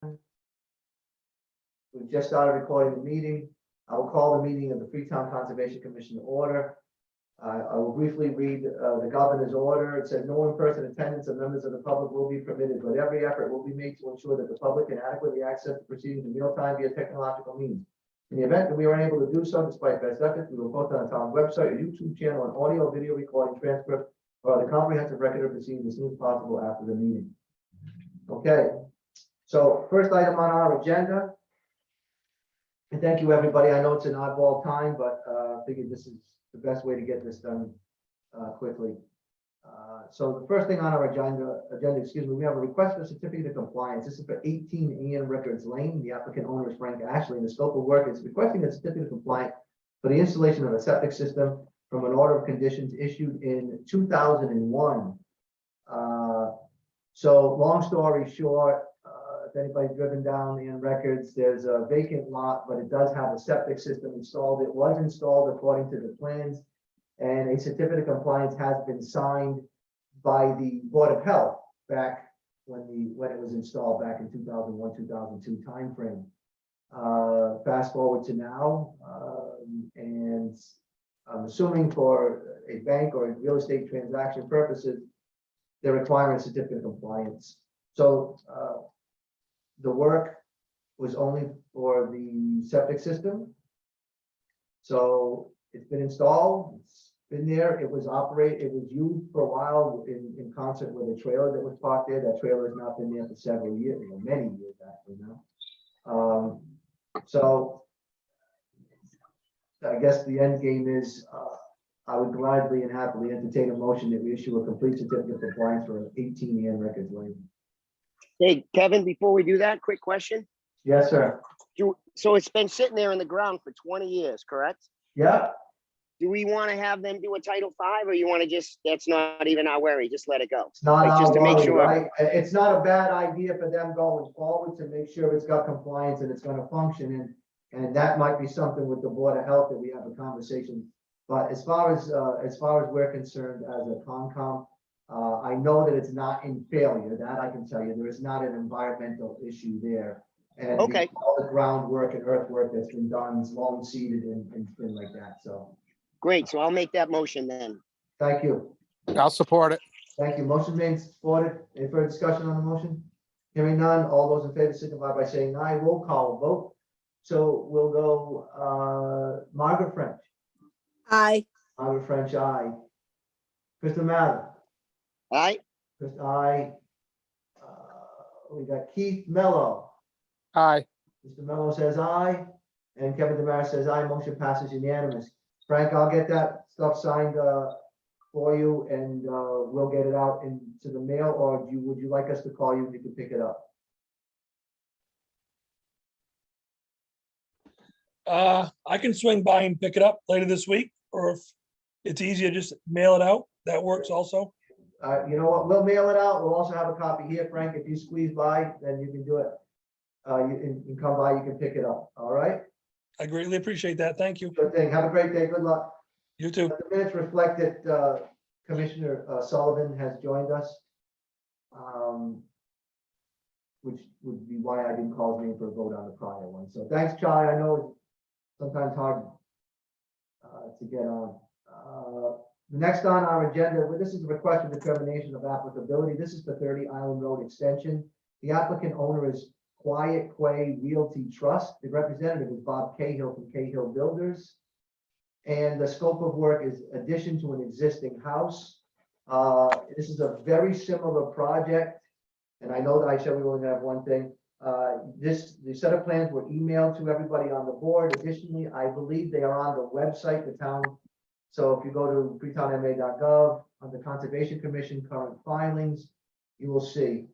We've just started recording the meeting. I will call the meeting of the Freetown Conservation Commission to order. I will briefly read the governor's order. It says no in-person attendance of members of the public will be permitted, but every effort will be made to ensure that the public can adequately access the proceedings in real time via technological means. In the event that we are unable to do so, despite best efforts, we will post on the town website or YouTube channel an audio, video recording, transcript, or the comprehensive record of proceedings as soon as possible after the meeting. Okay, so first item on our agenda. And thank you, everybody. I know it's an oddball time, but I figured this is the best way to get this done quickly. So the first thing on our agenda, excuse me, we have a request for a certificate of compliance. This is for 18 Ian Records Lane. The applicant owner is Frank Ashley, and the scope of work is requesting a certificate of compliance for the installation of a septic system from an order of conditions issued in 2001. So long story short, if anybody's driven down Ian Records, there's a vacant lot, but it does have a septic system installed. It was installed according to the plans, and a certificate of compliance has been signed by the Board of Health back when it was installed back in 2001, 2002 timeframe. Fast forward to now, and I'm assuming for a bank or real estate transaction purposes, they're requiring a certificate of compliance. So the work was only for the septic system. So it's been installed, it's been there, it was used for a while in concert with a trailer that was parked there. That trailer has not been there for several years, many years actually now. So I guess the end game is I would gladly and happily entertain a motion that we issue a complete certificate of compliance for 18 Ian Records Lane. Hey, Kevin, before we do that, quick question. Yes, sir. So it's been sitting there in the ground for 20 years, correct? Yeah. Do we want to have them do a Title V, or you want to just, that's not even our worry, just let it go? It's not Like, just to make worry, sure. right? It's not a bad idea for them going forward to make sure it's got compliance and it's going to function. And that might be something with the Board of Health that we have a conversation. But as far as we're concerned as a Concom, I know that it's not in failure. That I can tell you. There is not an environmental issue there. And Okay. all the groundwork and earthwork that's been done is long seeded and things like that. So Great, so I'll make that motion then. thank you. I'll support it. Thank you. Motion made, supported. Any further discussion on the motion? Hearing none. All those in favor signify by saying aye. Roll call vote. So we'll go Margaret French. Aye. Margaret French, aye. Krista Mather. All right, Chris, aye. We got Keith Mello. Aye. Mr. Mello says aye. And Kevin Demaris says aye. Motion passes unanimous. Frank, I'll get that stuff signed for you, and we'll get it out into the mail, or would you like us to call you and you can pick it up? I can swing by and pick it up later this week, or if it's easier, just mail it out. That works also. You know what? We'll mail it out. We'll also have a copy here, Frank. If you squeeze by, then you can do it. You can come by, you can pick it up. All right? I greatly appreciate that. Thank you. Good thing. Have a great day. Good luck. You too. The minutes reflect that Commissioner Sullivan has joined us, which would be why I didn't call his name for a vote on the prior one. So thanks, Charlie. I know it's sometimes hard to get on. The next on our agenda, well, this is a request for determination of applicability. This is for 30 Island Road Extension. The applicant owner is Quiet Quay Realty Trust. The representative is Bob Cahill from Cahill Builders. And the scope of work is addition to an existing house. This is a very similar project. And I know that I said we only have one thing. The set of plans were emailed to everybody on the board. Additionally, I believe they are on the website, the town. So if you go to freetownma.gov, on the Conservation Commission current filings, you will see.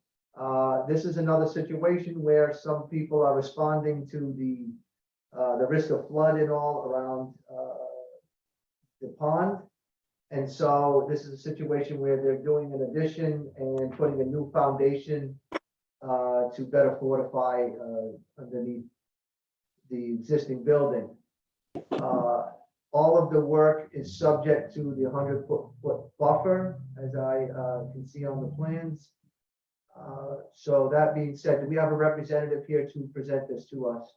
This is another situation where some people are responding to the risk of flood and all around the pond. And so this is a situation where they're doing an addition and putting a new foundation to better fortify underneath the existing building. All of the work is subject to the 100-foot buffer, as I can see on the plans. So that being said, do we have a representative here to present this to us?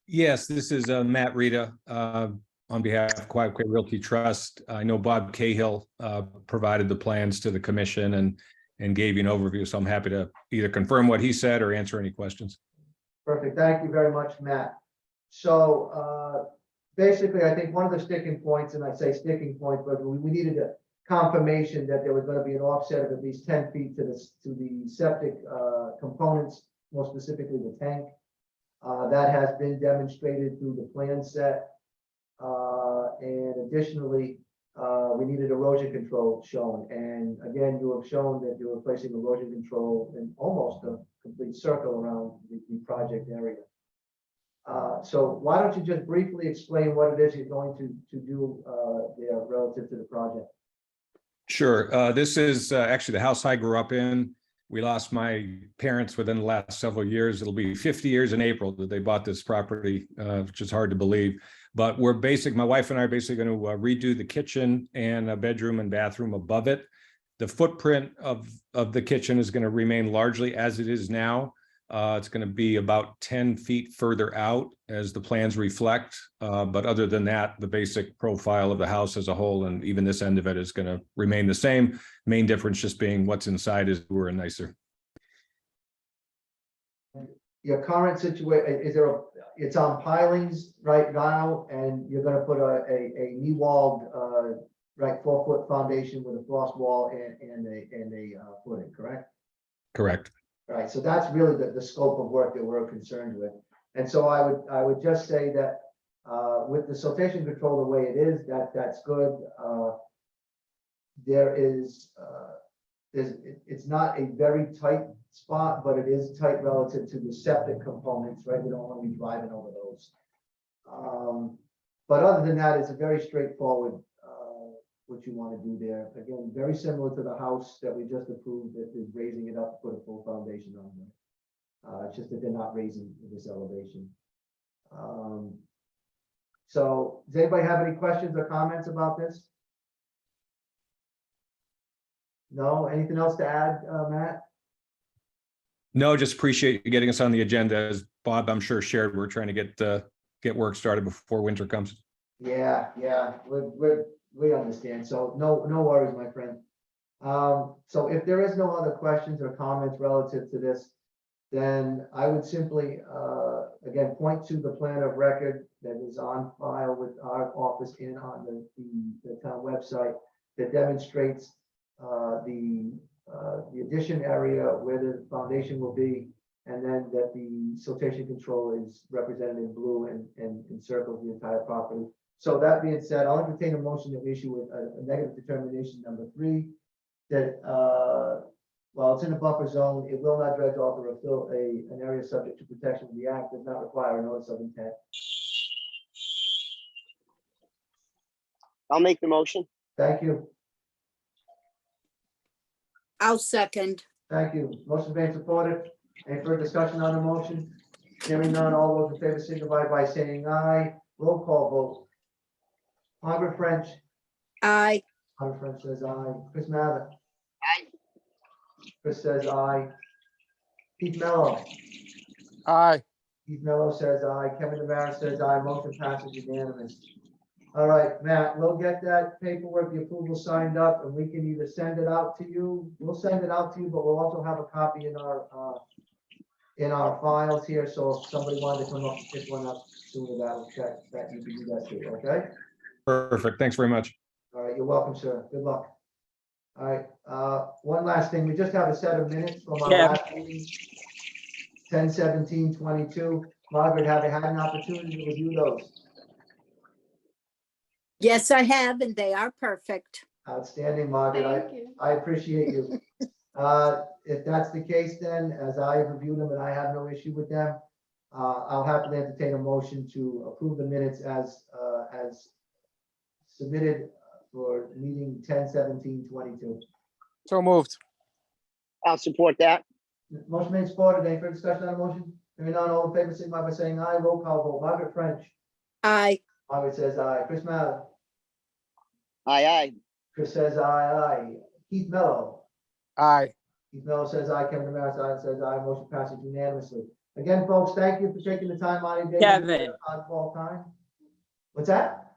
Yes, this is Matt Rita on behalf of Quiet Quay Realty Trust. I know Bob Cahill provided the plans to the commission and gave you an overview, so I'm happy to either confirm what he said or answer any questions. Perfect. Thank you very much, Matt. So basically, I think one of the sticking points, and I say sticking point, but we needed a confirmation that there was going to be an offset of at least 10 feet to the septic components, more specifically the tank. That has been demonstrated through the plan set. And additionally, we needed erosion control shown. And again, you have shown that you're replacing erosion control in almost a complete circle around the project area. So why don't you just briefly explain what it is you're going to do there relative to the project? Sure. This is actually the house I grew up in. We lost my parents within the last several years. It'll be 50 years in April that they bought this property, which is hard to believe. But my wife and I are basically going to redo the kitchen and a bedroom and bathroom above it. The footprint of the kitchen is going to remain largely as it is now. It's going to be about 10 feet further out as the plans reflect. But other than that, the basic profile of the house as a whole, and even this end of it, is going to remain the same. Main difference just being what's inside is newer and nicer. Your current situation, it's on pilings right now, and you're going to put a knee walled, right, 4-foot foundation with a frost wall and a footing, correct? Correct. Right, so that's really the scope of work that we're concerned with. And so I would just say that with the siltation control the way it is, that's good. It's not a very tight spot, but it is tight relative to the septic components, right? We don't want to be driving over those. But other than that, it's a very straightforward what you want to do there. Again, very similar to the house that we just approved that is raising it up to put a full foundation on there. It's just that they're not raising this elevation. So does anybody have any questions or comments about this? No, anything else to add, Matt? No, just appreciate you getting us on the agenda. As Bob, I'm sure, shared, we're trying to get work started before winter comes. Yeah, we understand. So no worries, my friend. So if there is no other questions or comments relative to this, then I would simply, again, point to the plan of record that is on file with our office and on the town website that demonstrates the addition area where the foundation will be, and then that the siltation control is represented in blue and encircles the entire property. So that being said, I'll entertain a motion to issue a negative determination number 3, that while it's in a buffer zone, it will not dredge off or fill an area subject to protection of the act, does not require a notice of intent. I'll make the motion. Thank you. I'll second. Thank you. Motion being supported. Any further discussion on the motion? Hearing none, all those in favor signify by saying aye. Roll call vote. Margaret French. Aye. Margaret French says aye. Chris Mather. Aye. Chris says aye. Keith Mello. Aye. Keith Mello says aye. Kevin DeMara says aye. Motion passes unanimous. All right, Matt, we'll get that paperwork, the approval signed up, and we can either send it out to you. We'll send it out to you, but we'll also have a copy in our files here. So if somebody wanted to come up and pick one up sooner, that'll check that you can do that too. Okay. Perfect. Thanks very much. All right, you're welcome, sir. Good luck. All right, one last thing. We just have a set of minutes from our last meeting, 10/17/22. Margaret, have you had an opportunity to review those? Yes, I have, and they are perfect. Outstanding, Margaret. I appreciate you. If that's the case, then, as I reviewed them and I have no issue with them, I'll happily entertain a motion to approve the minutes as submitted for meeting 10/17/22. So moved. I'll support that. Motion made, supported. Any further discussion on the motion? Hearing none, all in favor, signify by saying aye. Roll call vote. Margaret French. Aye. Margaret says aye. Chris Mather. Aye. Chris says aye. Keith Mello. Aye. Keith Miller says aye, Kevin Maris says aye, motion passes unanimously. Again, folks, thank you for taking the time out of your day. Kevin. On fall time. What's that?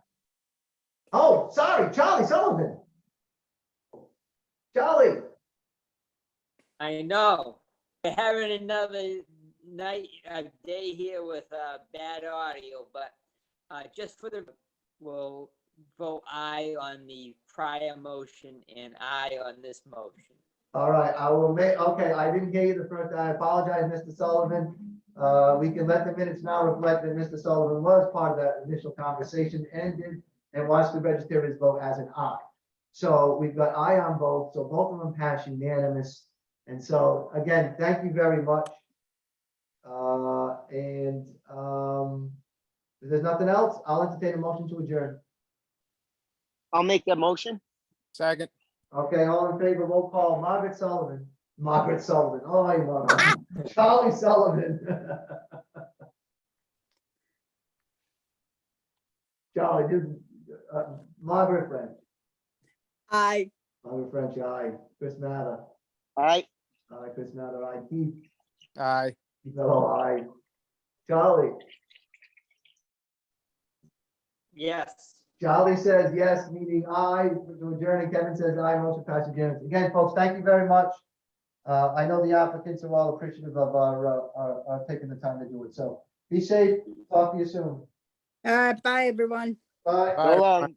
Oh, sorry, Charlie Sullivan. Charlie, I know. We're having another day here with bad audio, but just for the, we'll vote aye on the prior motion and aye on this motion. all right, I will make, okay, I didn't hear you the first, I apologize, Mr. Sullivan. We can let the minutes now reflect that Mr. Sullivan was part of that initial conversation, ended, and wants to register his vote as an aye. So we've got aye on both, so both of them pass unanimous. And so, again, thank you very much. If there's nothing else, I'll entertain a motion to adjourn. I'll make that motion. Second. Okay, all in favor, roll call, Margaret Sullivan, oh, you mother, Charlie Sullivan. Charlie, Margaret French, Aye. Margaret French, aye, Chris Mather, All right. aye, Chris Mather, aye, Keith, Aye. Keith Mello, aye, Charlie, Yes. Charlie says yes, meaning aye, to adjourn, and Kevin says aye, motion passes unanimously. Again, folks, thank you very much. I know the applicants are all appreciative of our taking the time to do it, so be safe, talk to you soon. All right, bye, everyone. Bye. Aye. So long.